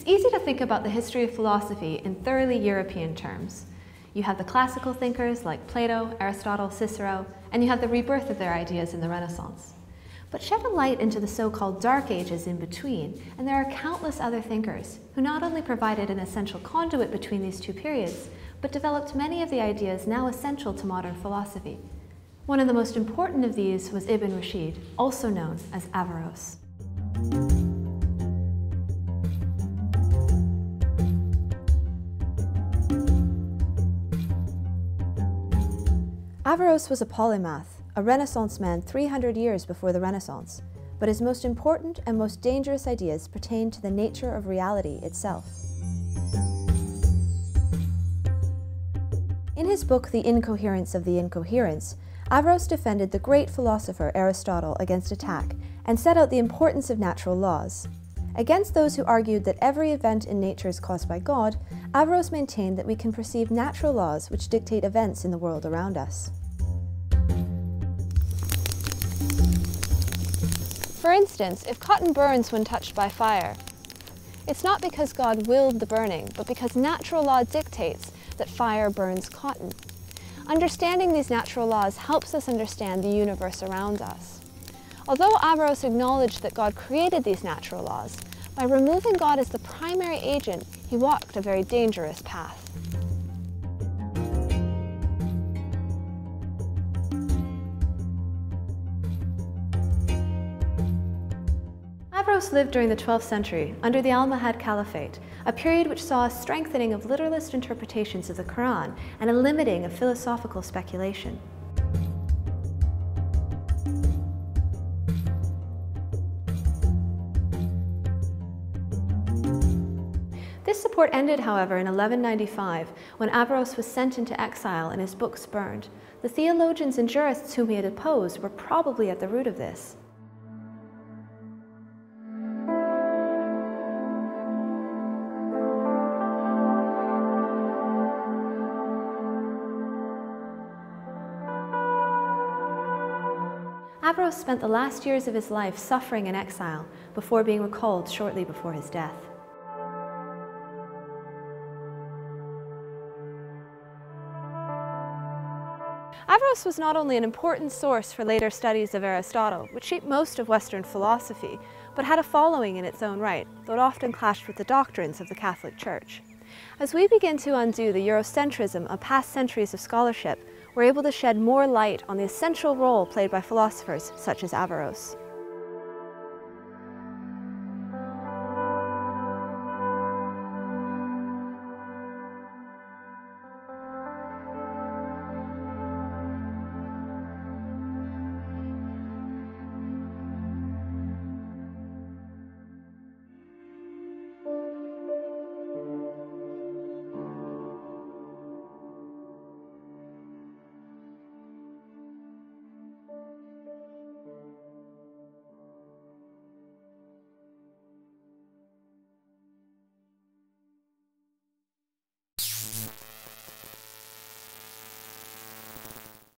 It's easy to think about the history of philosophy in thoroughly European terms. You have the classical thinkers like Plato, Aristotle, Cicero, and you have the rebirth of their ideas in the Renaissance. But shed a light into the so-called Dark Ages in between, and there are countless other thinkers who not only provided an essential conduit between these two periods, but developed many of the ideas now essential to modern philosophy. One of the most important of these was Ibn Rashid, also known as Averroes. Averroes was a polymath, a Renaissance man 300 years before the Renaissance, but his most important and most dangerous ideas pertain to the nature of reality itself. In his book, The Incoherence of the Incoherence, Averroes defended the great philosopher Aristotle against attack and set out the importance of natural laws. Against those who argued that every event in nature is caused by God, Averroes maintained that we can perceive natural laws which dictate events in the world around us. For instance, if cotton burns when touched by fire, it's not because God willed the burning, but because natural law dictates that fire burns cotton. Understanding these natural laws helps us understand the universe around us. Although Averroes acknowledged that God created these natural laws, by removing God as the primary agent, he walked a very dangerous path. Averroes lived during the 12th century under the Almohad Caliphate, a period which saw a strengthening of literalist interpretations of the Quran and a limiting of philosophical speculation. This support ended, however, in 1195, when Averroes was sent into exile and his books burned. The theologians and jurists whom he had opposed were probably at the root of this. Averroes spent the last years of his life suffering in exile before being recalled shortly before his death. Averroes was not only an important source for later studies of Aristotle, which shaped most of Western philosophy, but had a following in its own right, though it often clashed with the doctrines of the Catholic Church. As we begin to undo the Eurocentrism of past centuries of scholarship, we're able to shed more light on the essential role played by philosophers such as Averroes.